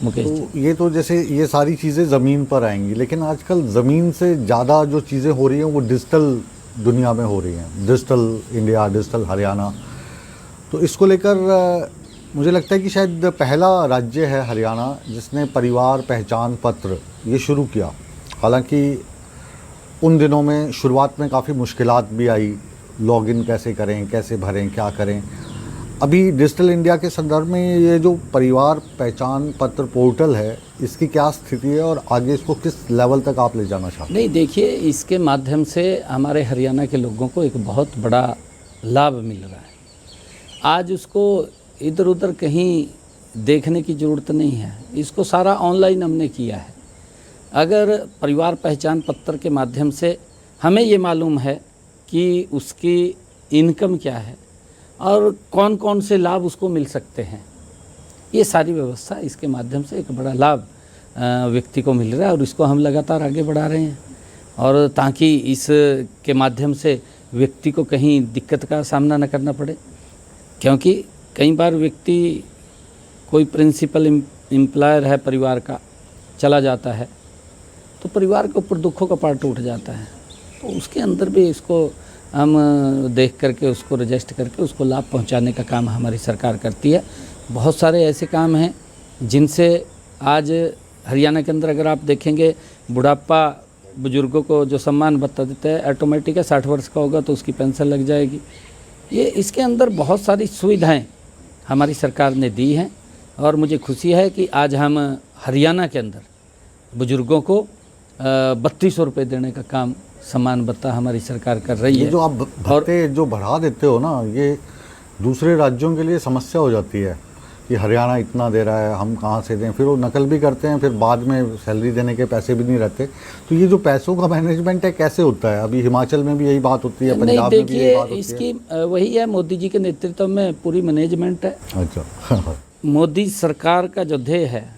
मुकेश जी। तो ये तो जैसे ये सारी चीज़ें ज़मीन पर आएंगी, लेकिन आजकल ज़मीन से ज़्यादा जो चीज़ें हो रही हैं वो डिजिटल दुनिया में हो रही हैं, डिजिटल इंडिया, डिजिटल हरियाणा। तो इसको लेकर मुझे लगता है कि शायद पहला राज्य है हरियाणा जिसने परिवार पहचान पत्र ये शुरू किया। हालांकि उन दिनों में शुरुआत में काफ़ी मुश्किलात भी आई, लॉगिन कैसे करें, कैसे भरें, क्या करें। अभी डिजिटल इंडिया के संदर्भ में ये जो परिवार पहचान पत्र पोर्टल है, इसकी क्या स्थिति है और आगे इसको किस लेवल तक आप ले जाना चाहते हैं? नहीं, देखिए, इसके माध्यम से हमारे हरियाणा के लोगों को एक बहुत बड़ा लाभ मिल रहा है। आज उसको इधर उधर कहीं देखने की ज़रूरत नहीं है, इसको सारा ऑनलाइन हमने किया है। अगर परिवार पहचान पत्र के माध्यम से हमें ये मालूम है कि उसकी इनकम क्या है और कौन कौन से लाभ उसको मिल सकते हैं, ये सारी व्यवस्था इसके माध्यम से एक बड़ा लाभ व्यक्ति को मिल रहा है और इसको हम लगातार आगे बढ़ा रहे हैं। और ताकि इस के माध्यम से व्यक्ति को कहीं दिक्कत का सामना न करना पड़े, क्योंकि कई बार व्यक्ति कोई प्रिंसिपल एम्प्लॉयर है परिवार का, चला जाता है तो परिवार के ऊपर दुखों का पार्ट उठ जाता है। तो उसके अंदर भी इसको हम देख करके उसको रजिस्टर करके उसको लाभ पहुंचाने का काम हमारी सरकार करती है। बहुत सारे ऐसे काम हैं जिनसे आज हरियाणा के अंदर अगर आप देखेंगे, बुढ़ापा बुजुर्गों को जो सम्मान भत्ता देता है ऑटोमेटिक है, 60 वर्ष का होगा तो उसकी पेंशन लग जाएगी। ये इसके अंदर बहुत सारी सुविधाएं हमारी सरकार ने दी हैं और मुझे खुशी है कि आज हम हरियाणा के अंदर बुजुर्गों को 3200 रुपये देने का काम सम्मान भत्ता हमारी सरकार कर रही है। ये जो आप भत्ते जो बढ़ा देते हो ना, ये दूसरे राज्यों के लिए समस्या हो जाती है कि हरियाणा इतना दे रहा है, हम कहाँ से दें। फिर वो नकल भी करते हैं, फिर बाद में सैलरी देने के पैसे भी नहीं रहते। तो ये जो पैसों का मैनेजमेंट है कैसे होता है? अभी हिमाचल में भी यही बात होती है, पंजाब में भी यही बात होती है। इसकी वही है, मोदी जी के नेतृत्व में पूरी मैनेजमेंट है। अच्छा मोदी सरकार का जो ध्येय है,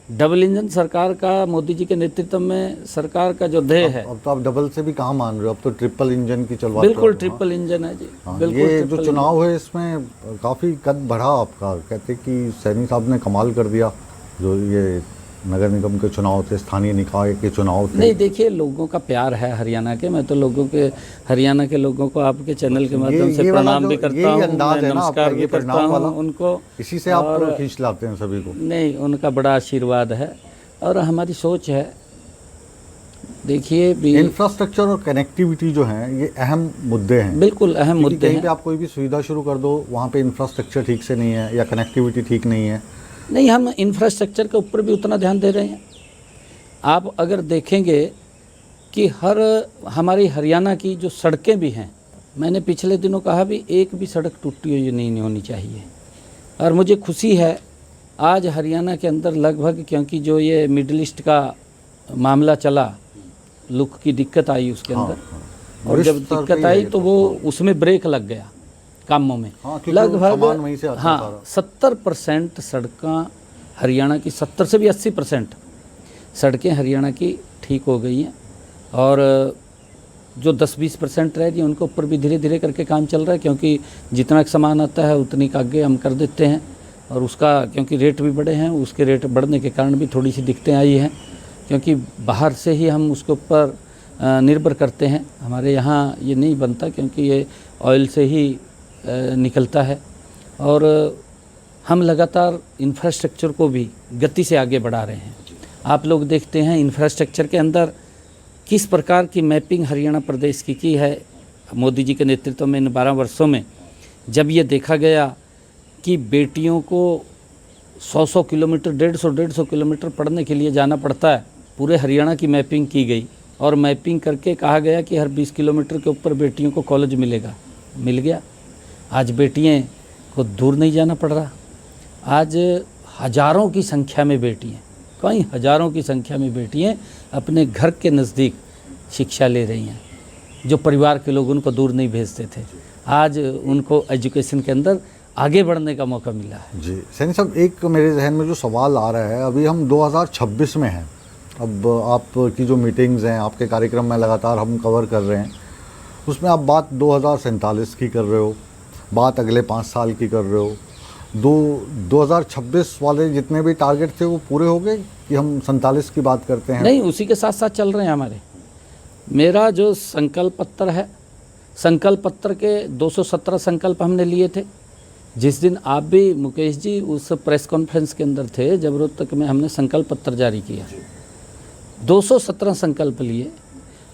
डबल इंजन सरकार का, मोदी जी के नेतृत्व में सरकार का जो ध्येय है। अब तो आप डबल से भी कहाँ मान रहे हो, अब तो ट्रिपल इंजन की चलवा। बिल्कुल ट्रिपल इंजन है जी। बिल्कुल। ये जो चुनाव है इसमें काफ़ी कद बढ़ा आपका, कहते कि सैनी साहब ने कमाल कर दिया। जो ये नगर निगम के चुनाव थे, स्थानीय निकाय के चुनाव थे। नहीं, देखिए, लोगों का प्यार है हरियाणा के। मैं तो हरियाणा के लोगों को आपके चैनल के माध्यम से प्रणाम भी करता हूँ, नमस्कार भी करता हूँ उनको। इसी से आप खींच लाते हैं सभी को। नहीं, उनका बड़ा आशीर्वाद है और हमारी सोच है। देखिए, इंफ्रास्ट्रक्चर और कनेक्टिविटी जो है ये अहम मुद्दे हैं। बिल्कुल अहम मुद्दे हैं। कहीं पे आप कोई भी सुविधा शुरू कर दो, वहाँ पे इंफ्रास्ट्रक्चर ठीक से नहीं है या कनेक्टिविटी ठीक नहीं है। नहीं, हम इंफ्रास्ट्रक्चर के ऊपर भी उतना ध्यान दे रहे हैं। आप अगर देखेंगे कि हमारी हरियाणा की जो सड़कें भी हैं, मैंने पिछले दिनों कहा भी एक भी सड़क टूटी हुई नहीं होनी चाहिए। और मुझे खुशी है आज हरियाणा के अंदर लगभग, क्योंकि जो ये मिडिल ईस्ट का मामला चला, लुक की दिक्कत आई उसके अंदर। और जब दिक्कत आई तो वो उसमें ब्रेक लग गया कामों में। लगभग 70% सड़कें हरियाणा की, 70 से भी 80% सड़कें हरियाणा की ठीक हो गई हैं। और जो 10-20% रह गई उनके ऊपर भी धीरे धीरे करके काम चल रहा है, क्योंकि जितना सामान आता है उतनी का आगे हम कर देते हैं। और उसका क्योंकि रेट भी बढ़े हैं, उसके रेट बढ़ने के कारण भी थोड़ी सी दिक्कतें आई हैं, क्योंकि बाहर से ही हम उसके ऊपर निर्भर करते हैं। हमारे यहाँ ये नहीं बनता, क्योंकि ये ऑयल से ही निकलता है। और हम लगातार इंफ्रास्ट्रक्चर को भी गति से आगे बढ़ा रहे हैं। आप लोग देखते हैं इंफ्रास्ट्रक्चर के अंदर किस प्रकार की मैपिंग हरियाणा प्रदेश की है मोदी जी के नेतृत्व में इन 12 वर्षों में। जब ये देखा गया कि बेटियों को 100 किलोमीटर, 150 किलोमीटर पढ़ने के लिए जाना पड़ता है, पूरे हरियाणा की मैपिंग की गई और मैपिंग करके कहा गया कि हर 20 किलोमीटर के ऊपर बेटियों को कॉलेज मिलेगा। मिल गया। आज बेटियां को दूर नहीं जाना पड़ रहा। आज हज़ारों की संख्या में बेटियां, कई हज़ारों की संख्या में बेटियां अपने घर के नज़दीक शिक्षा ले रही हैं, जो परिवार के लोग उनको दूर नहीं भेजते थे। आज उनको एजुकेशन के अंदर आगे बढ़ने का मौका मिला है। जी सैनी साहब, एक मेरे जहन में जो सवाल आ रहा है, अभी हम 2026 में हैं। अब आपकी जो मीटिंग्स हैं, आपके कार्यक्रम में लगातार हम कवर कर रहे हैं, उसमें आप बात 2047 की कर रहे हो, बात अगले 5 साल की कर रहे हो। 2026 वाले जितने भी टारगेट थे वो पूरे हो गए कि हम 47 की बात करते हैं? नहीं, उसी के साथ साथ चल रहे हैं हमारे। मेरा जो संकल्प पत्र है, संकल्प पत्र के 217 संकल्प हमने लिए थे। जिस दिन आप भी मुकेश जी उस प्रेस कॉन्फ्रेंस के अंदर थे जब रोहतक में हमने संकल्प पत्र जारी किया, 217 संकल्प लिए।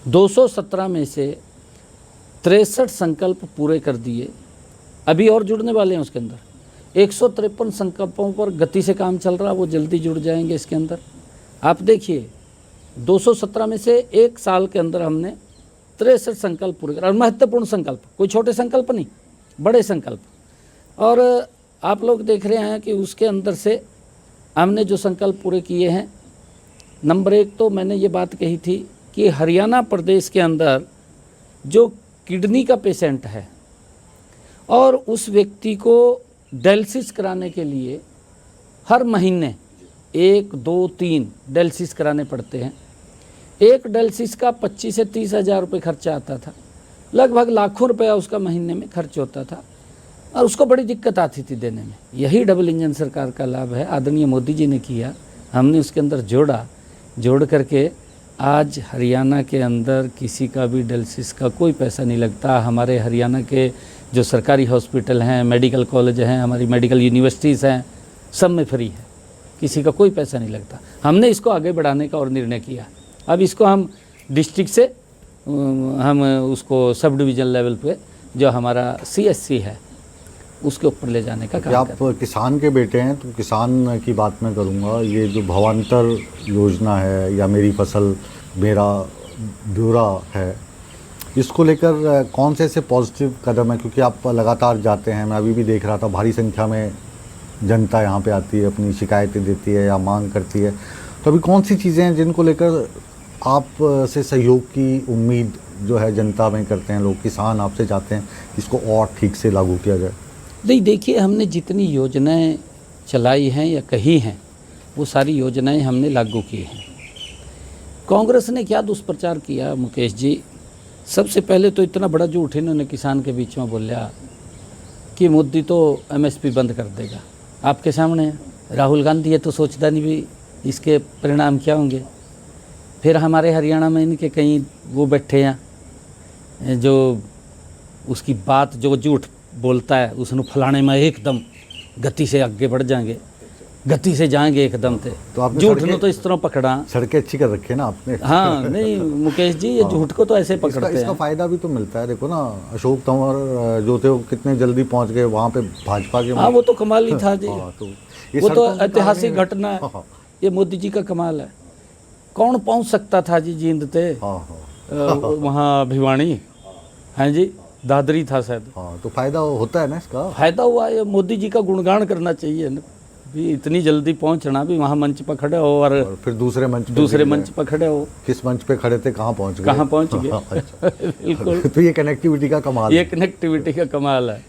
217 में से 63 संकल्प पूरे कर दिए, अभी और जुड़ने वाले हैं उसके अंदर। 153 संकल्पों पर गति से काम चल रहा, वो जल्दी जुड़ जाएंगे इसके अंदर। आप देखिए 217 में से एक साल के अंदर हमने 63 संकल्प पूरे कर, और महत्वपूर्ण संकल्प, कोई छोटे संकल्प नहीं, बड़े संकल्प। और आप लोग देख रहे हैं कि उसके अंदर से हमने जो संकल्प पूरे किए हैं, नंबर 1 तो मैंने ये बात कही थी कि हरियाणा प्रदेश के अंदर जो किडनी का पेशेंट है और उस व्यक्ति को डायलिसिस कराने के लिए हर महीने 1, 2, 3 डायलिसिस कराने पड़ते हैं। एक डायलिसिस का 25 से 30 हज़ार रुपये खर्चा आता था, लगभग लाखों रुपया उसका महीने में खर्च होता था और उसको बड़ी दिक्कत आती थी देने में। यही डबल इंजन सरकार का लाभ है, आदरणीय मोदी जी ने किया, हमने उसके अंदर जोड़ करके आज हरियाणा के अंदर किसी का भी डायलिसिस का कोई पैसा नहीं लगता। हमारे हरियाणा के जो सरकारी हॉस्पिटल हैं, मेडिकल कॉलेज हैं, हमारी मेडिकल यूनिवर्सिटीज़ हैं, सब में फ्री है, किसी का कोई पैसा नहीं लगता। हमने इसको आगे बढ़ाने का और निर्णय किया। अब इसको हम डिस्ट्रिक्ट से हम उसको सब डिवीज़न लेवल पे जो हमारा CSC है उसके ऊपर ले जाने का काम आप किसान के बेटे हैं तो किसान की बात मैं करूंगा। ये जो भावांतर योजना है या मेरी फसल मेरा ब्यौरा है, इसको लेकर कौन से ऐसे पॉजिटिव कदम है? क्योंकि आप लगातार जाते हैं, मैं अभी भी देख रहा था, भारी संख्या में जनता यहाँ पे आती है, अपनी शिकायतें देती है या मांग करती है। तो अभी कौन सी चीज़ें हैं जिनको लेकर आप से सहयोग की उम्मीद जो है जनता में करते हैं लोग, किसान आपसे चाहते हैं इसको और ठीक से लागू किया जाए? नहीं, देखिए हमने जितनी योजनाएं चलाई हैं या कही हैं वो सारी योजनाएं हमने लागू की हैं। कांग्रेस ने क्या दुष्प्रचार किया मुकेश जी, सबसे पहले तो इतना बड़ा झूठ इन्होंने किसान के बीच में बोला कि मोदी तो MSP बंद कर देगा। आपके सामने है, राहुल गांधी है तो सोचता नहीं भी इसके परिणाम क्या होंगे। फिर हमारे हरियाणा में इनके कहीं वो बैठे हैं जो उसकी बात जो झूठ बोलता है उसने फलाने में एकदम गति से आगे बढ़ जाएंगे, गति से जाएंगे एकदम से। तो आपने झूठ ने तो इस तरह पकड़ा, सड़कें अच्छी कर रखी है ना आपने। हाँ नहीं मुकेश जी, ये झूठ को तो ऐसे पकड़ते हैं। इसका फायदा भी तो मिलता है, देखो ना अशोक तंवर जो थे वो कितने जल्दी पहुंच गए वहाँ पे भाजपा के। हाँ वो तो कमाल ही था जी। वो तो ऐतिहासिक घटना है, ये मोदी जी का कमाल है। कौन पहुंच सकता था जी जींद थे वहाँ भिवानी, हैं जी, दादरी था शायद। हाँ तो फायदा होता है ना इसका, फायदा हुआ। ये मोदी जी का गुणगान करना चाहिए ना भी, इतनी जल्दी पहुंचना भी, वहाँ मंच पर खड़े हो और फिर दूसरे मंच पर खड़े हो। किस मंच पे खड़े थे, कहाँ पहुँच गए? अच्छा। बिल्कुल। तो ये कनेक्टिविटी का कमाल, ये कनेक्टिविटी का कमाल है।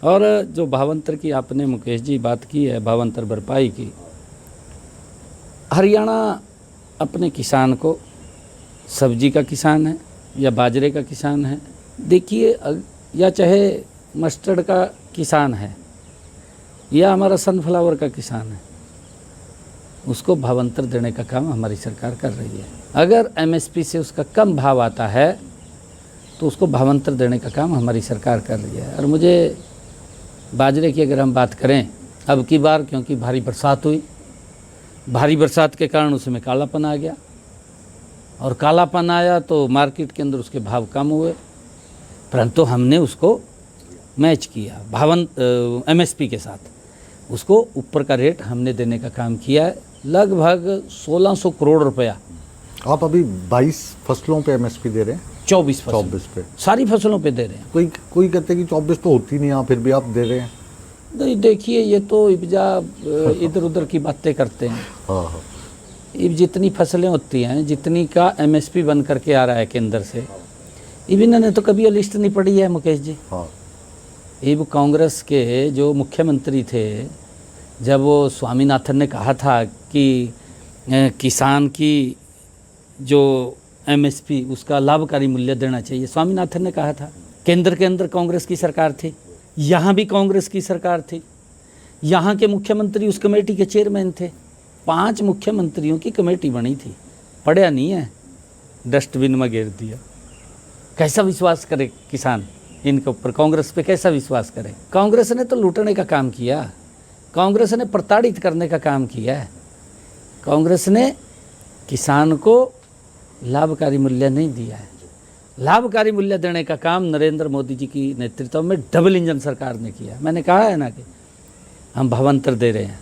और जो भावांतर की आपने मुकेश जी बात की है, भावांतर भरपाई की, हरियाणा अपने किसान को, सब्जी का किसान है या बाजरे का किसान है, देखिए, या चाहे मस्टर्ड का किसान है या हमारा सनफ्लावर का किसान है, उसको भावांतर देने का काम हमारी सरकार कर रही है। अगर MSP से उसका कम भाव आता है तो उसको भावांतर देने का काम हमारी सरकार कर रही है। और मुझे बाजरे की अगर हम बात करें, अब की बार क्योंकि भारी बरसात हुई, भारी बरसात के कारण उसमें कालापन आ गया, और कालापन आया तो मार्केट के अंदर उसके भाव कम हुए, परंतु हमने उसको मैच किया MSP के साथ, उसको ऊपर का रेट हमने देने का काम किया है। लगभग 1600 करोड़ रुपया। आप अभी 22 फसलों पे MSP दे रहे हैं? 24 पे सारी फसलों पे दे रहे हैं। कोई कहते हैं कि 24 तो होती नहीं, फिर भी आप दे रहे हैं। नहीं देखिए, ये तो इब्जा इधर उधर की बातें करते हैं। हाँ। अब जितनी फसलें होती हैं, जितनी का MSP बन करके आ रहा है केंद्र से, इन्होंने तो कभी ये लिस्ट नहीं पढ़ी है मुकेश जी। हाँ। अब कांग्रेस के जो मुख्यमंत्री थे, जब वो स्वामीनाथन ने कहा था कि किसान की जो MSP उसका लाभकारी मूल्य देना चाहिए, स्वामीनाथन ने कहा था। केंद्र के अंदर कांग्रेस की सरकार थी, यहाँ भी कांग्रेस की सरकार थी, यहाँ के मुख्यमंत्री उस कमेटी के चेयरमैन थे। 5 मुख्यमंत्रियों की कमेटी बनी थी, पढ़ा नहीं है, डस्टबिन में गिर दिया। कैसा विश्वास करे किसान इनके ऊपर? कांग्रेस पे कैसा विश्वास करे? कांग्रेस ने तो लूटने का काम किया, कांग्रेस ने प्रताड़ित करने का काम किया है। कांग्रेस ने किसान को लाभकारी मूल्य नहीं दिया है। लाभकारी मूल्य देने का काम नरेंद्र मोदी जी की नेतृत्व में डबल इंजन सरकार ने किया। मैंने कहा है ना कि हम भावांतर दे रहे हैं।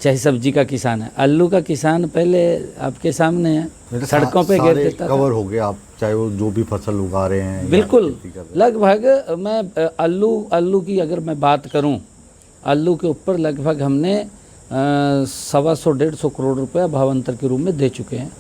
चाहे सब्जी का किसान है, आलू का किसान पहले आपके सामने है, सड़कों पे गिर देता था। कवर हो गया, आप चाहे वो जो भी फसल उगा रहे हैं या बिल्कुल, खेती कर रहे हैं। लगभग मैं आलू की अगर मैं बात करूं, आलू के ऊपर लगभग हमने 125-150 करोड़ रुपया भावांतर के रूप में दे चुके हैं।